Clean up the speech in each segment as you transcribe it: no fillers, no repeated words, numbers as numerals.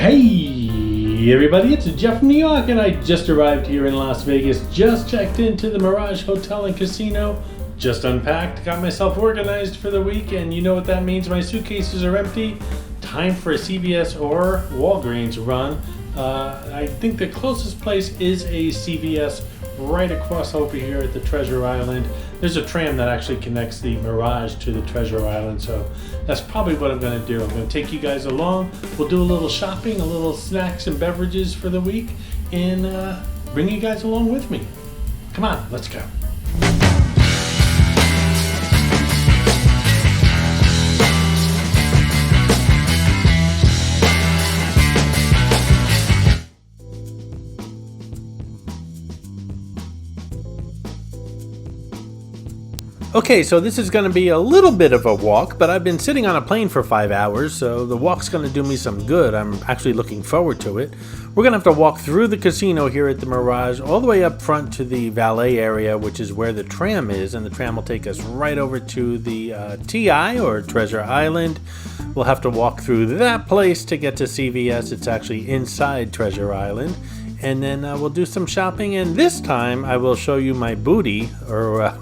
Hey everybody, it's Jeff from New York and I just arrived here in Las Vegas. Just checked into the Mirage Hotel and Casino. Just unpacked, got myself organized for the week, and you know what that means. My suitcases are empty. Time for a CVS or Walgreens run. I think the closest place is a CVS right across over here at the Treasure Island. There's a tram that actually connects the Mirage to the Treasure Island, so that's probably what I'm going to do. I'm going to take you guys along. We'll do a little shopping, a little snacks and beverages for the week, and bring you guys along with me. Come on, let's go. Okay, so this is going to be a little bit of a walk, but I've been sitting on a plane for 5 hours, so the walk's going to do me some good. I'm actually looking forward to it. We're going to have to walk through the casino here at the Mirage, all the way up front to the valet area, which is where the tram is, and the tram will take us right over to the TI, or Treasure Island. We'll have to walk through that place to get to CVS. It's actually inside Treasure Island. And then we'll do some shopping, and this time I will show you my booty, or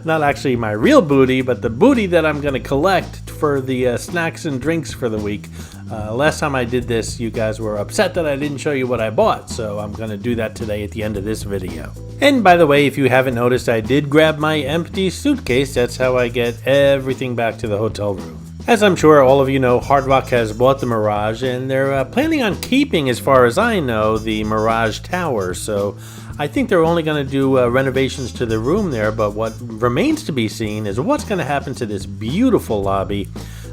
not actually my real booty, but the booty that I'm going to collect for the snacks and drinks for the week. Last time I did this, you guys were upset that I didn't show you what I bought, so I'm going to do that today at the end of this video. And by the way, if you haven't noticed, I did grab my empty suitcase. That's how I get everything back to the hotel room. As I'm sure all of you know, Hard Rock has bought the Mirage, and they're planning on keeping, as far as I know, the Mirage Tower. So I think they're only going to do renovations to the room there, but what remains to be seen is what's going to happen to this beautiful lobby.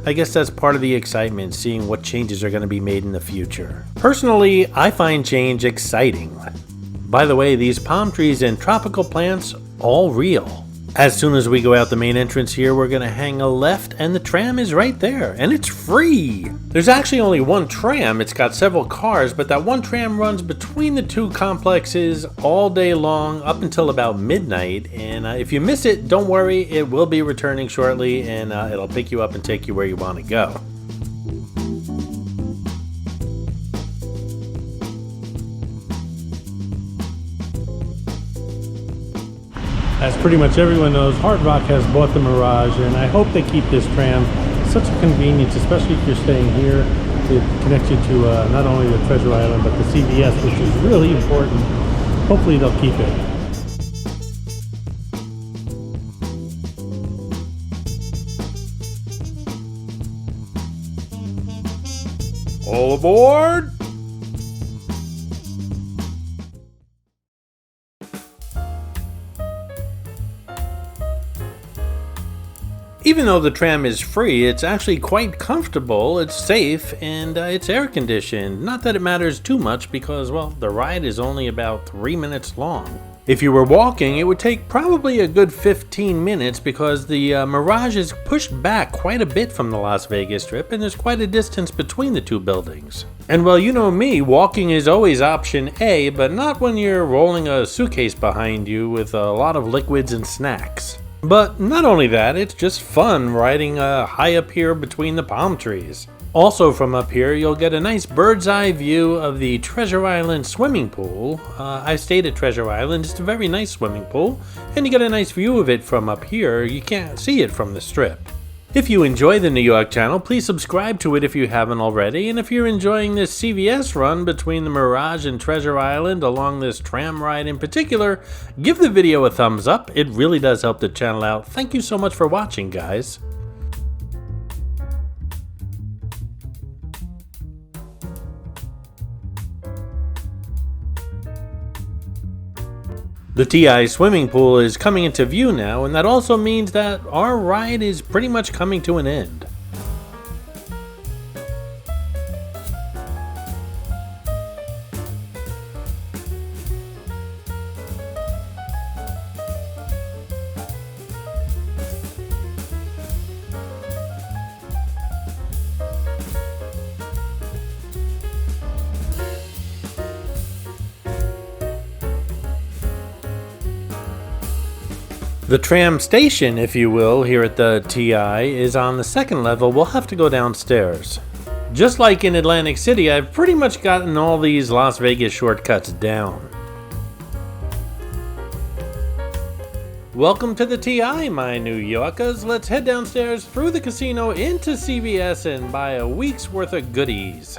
I guess that's part of the excitement, seeing what changes are going to be made in the future. Personally, I find change exciting. By the way, these palm trees and tropical plants, all real. As soon as we go out the main entrance here, we're going to hang a left, and the tram is right there, and it's free! There's actually only one tram. It's got several cars, but that one tram runs between the two complexes all day long up until about midnight, and if you miss it, don't worry, it will be returning shortly, and it'll pick you up and take you where you want to go. As pretty much everyone knows, Hard Rock has bought the Mirage, and I hope they keep this tram. It's such a convenience, especially if you're staying here. It connects you to not only the Treasure Island, but the CVS, which is really important. Hopefully they'll keep it. All aboard! Even though the tram is free, it's actually quite comfortable, it's safe, and it's air conditioned. Not that it matters too much because, well, the ride is only about 3 minutes long. If you were walking, it would take probably a good 15 minutes because the Mirage is pushed back quite a bit from the Las Vegas Strip, and there's quite a distance between the two buildings. And well, you know me, walking is always option A, but not when you're rolling a suitcase behind you with a lot of liquids and snacks. But not only that, it's just fun riding high up here between the palm trees. Also from up here, you'll get a nice bird's eye view of the Treasure Island swimming pool. I stayed at Treasure Island. It's a very nice swimming pool, and you get a nice view of it from up here. You can't see it from the Strip. If you enjoy the New York channel, please subscribe to it if you haven't already, and if you're enjoying this CVS run between the Mirage and Treasure Island along this tram ride in particular, give the video a thumbs up. It really does help the channel out. Thank you so much for watching, guys. The TI swimming pool is coming into view now, and that also means that our ride is pretty much coming to an end. The tram station, if you will, here at the TI is on the second level. We'll have to go downstairs. Just like in Atlantic City, I've pretty much gotten all these Las Vegas shortcuts down. Welcome to the TI, my New Yorkers. Let's head downstairs through the casino into CVS and buy a week's worth of goodies.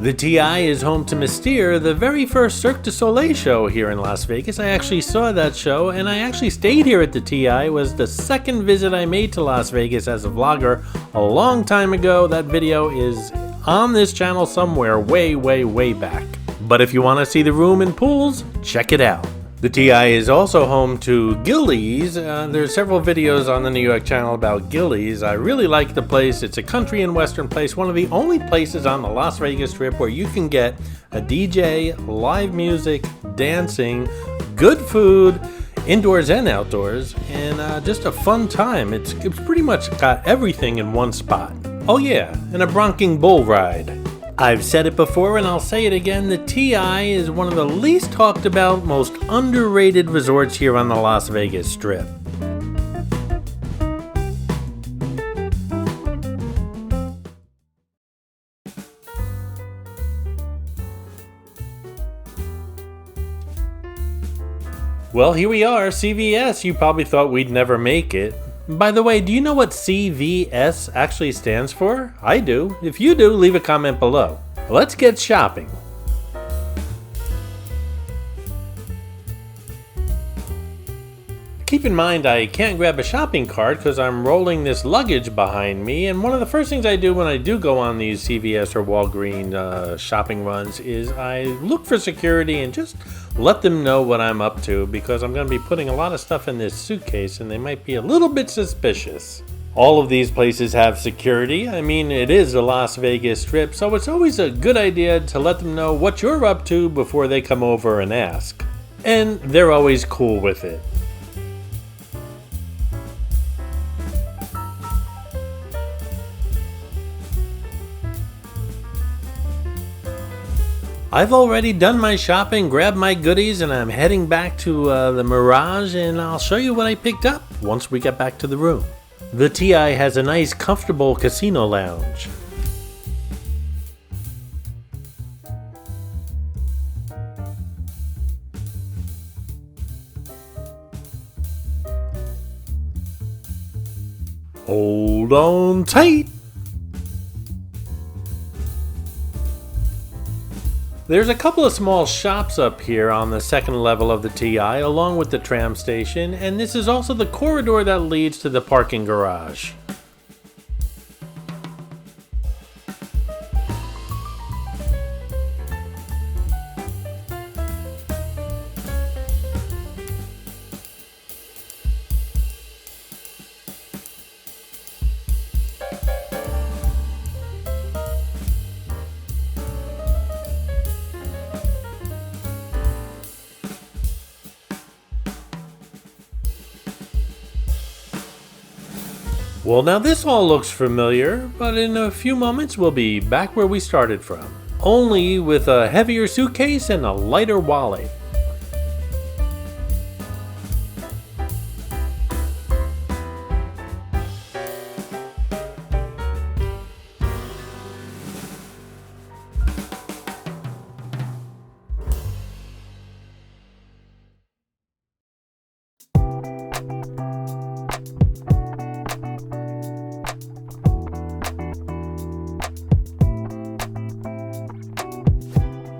The TI is home to Mystere, the very first Cirque du Soleil show here in Las Vegas. I actually saw that show, and I actually stayed here at the TI. It was the second visit I made to Las Vegas as a vlogger a long time ago. That video is on this channel somewhere way back. But if you want to see the room and pools, check it out. The TI is also home to Gilley's. There's several videos on the New York channel about Gilley's. I really like the place. It's a country and western place, one of the only places on the Las Vegas Strip where you can get a DJ, live music, dancing, good food, indoors and outdoors, and just a fun time. It's pretty much got everything in one spot. Oh yeah, and a bronking bull ride. I've said it before and I'll say it again, the TI is one of the least talked about, most underrated resorts here on the Las Vegas Strip. Well, here we are, CVS. You probably thought we'd never make it. By the way, do you know what CVS actually stands for? I do. If you do, leave a comment below. Let's get shopping. Keep in mind I can't grab a shopping cart because I'm rolling this luggage behind me, and one of the first things I do when I do go on these CVS or Walgreens shopping runs is I look for security and just let them know what I'm up to, because I'm going to be putting a lot of stuff in this suitcase and they might be a little bit suspicious. All of these places have security. I mean, it is the Las Vegas Strip, so it's always a good idea to let them know what you're up to before they come over and ask. And they're always cool with it. I've already done my shopping, grabbed my goodies, and I'm heading back to the Mirage, and I'll show you what I picked up once we get back to the room. The TI has a nice, comfortable casino lounge. Hold on tight! There's a couple of small shops up here on the second level of the TI, along with the tram station, and this is also the corridor that leads to the parking garage. Well, now this all looks familiar, but in a few moments we'll be back where we started from. Only with a heavier suitcase and a lighter wallet.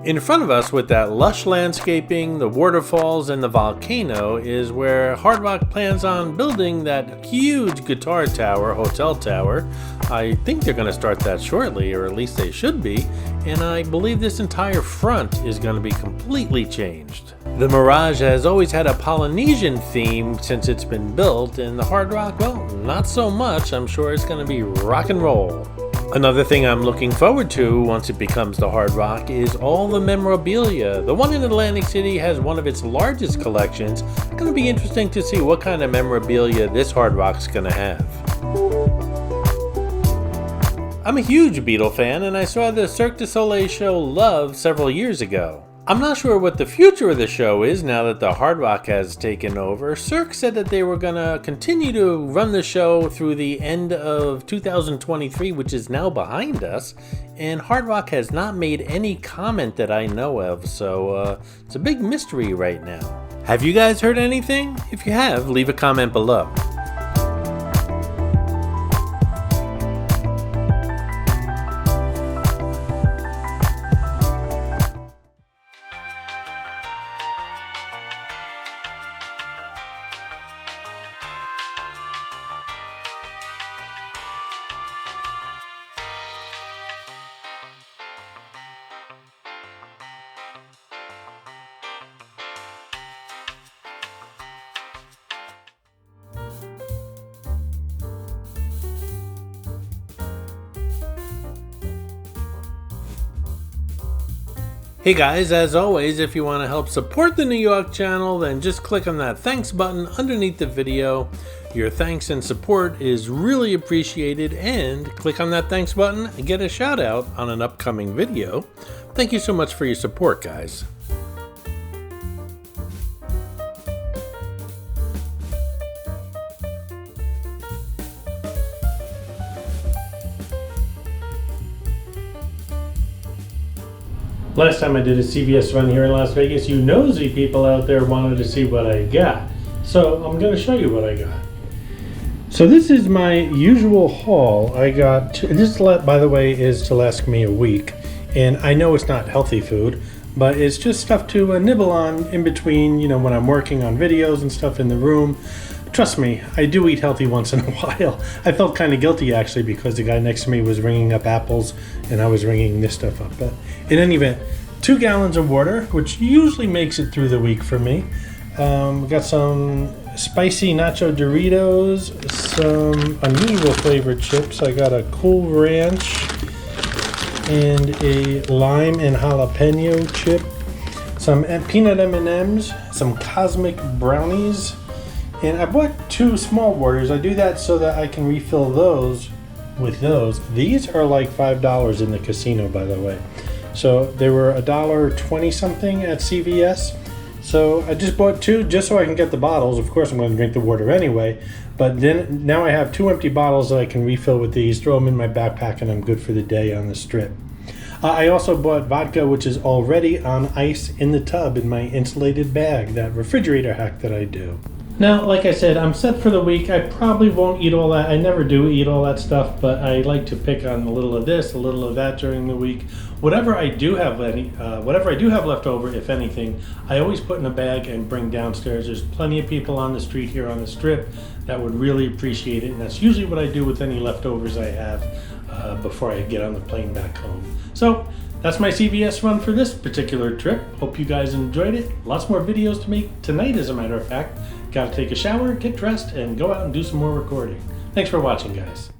In front of us, with that lush landscaping, the waterfalls, and the volcano, is where Hard Rock plans on building that huge guitar tower, hotel tower. I think they're going to start that shortly, or at least they should be, and I believe this entire front is going to be completely changed. The Mirage has always had a Polynesian theme since it's been built, and the Hard Rock, well, not so much. I'm sure it's going to be rock and roll. Another thing I'm looking forward to once it becomes the Hard Rock is all the memorabilia. The one in Atlantic City has one of its largest collections. It's going to be interesting to see what kind of memorabilia this Hard Rock's going to have. I'm a huge Beatle fan, and I saw the Cirque du Soleil show Love several years ago. I'm not sure what the future of the show is now that the Hard Rock has taken over. Cirque said that they were going to continue to run the show through the end of 2023, which is now behind us, and Hard Rock has not made any comment that I know of, so it's a big mystery right now. Have you guys heard anything? If you have, leave a comment below. Hey guys, as always, if you want to help support the New York channel, then just click on that thanks button underneath the video. Your thanks and support is really appreciated, and click on that thanks button and get a shout out on an upcoming video. Thank you so much for your support, guys. Last time I did a CVS run here in Las Vegas, you nosy people out there wanted to see what I got. So I'm going to show you what I got. So this is my usual haul. I got, this by the way is to last me a week. And I know it's not healthy food, but it's just stuff to nibble on in between, you know, when I'm working on videos and stuff in the room. Trust me, I do eat healthy once in a while. I felt kind of guilty actually because the guy next to me was ringing up apples and I was ringing this stuff up. But in any event, 2 gallons of water, which usually makes it through the week for me. Got some spicy nacho Doritos, some unusual flavored chips. I got a Cool Ranch and a lime and jalapeno chip, some peanut M&Ms, some cosmic brownies. And I bought 2 small waters. I do that so that I can refill those with those. These are like $5 in the casino, by the way. So they were $1.20 something at CVS. So I just bought 2 just so I can get the bottles. Of course, I'm going to drink the water anyway. But then now I have 2 empty bottles that I can refill with these, throw them in my backpack, and I'm good for the day on the strip. I also bought vodka, which is already on ice in the tub in my insulated bag, that refrigerator hack that I do. Now, like I said, I'm set for the week. I probably won't eat all that. I never do eat all that stuff, but I like to pick on a little of this, a little of that during the week. Whatever I do have left over, if anything, I always put in a bag and bring downstairs. There's plenty of people on the street here on the strip that would really appreciate it, and that's usually what I do with any leftovers I have before I get on the plane back home. So that's my CVS run for this particular trip. Hope you guys enjoyed it. Lots more videos to make tonight, as a matter of fact. Gotta take a shower, get dressed, and go out and do some more recording. Thanks for watching, guys.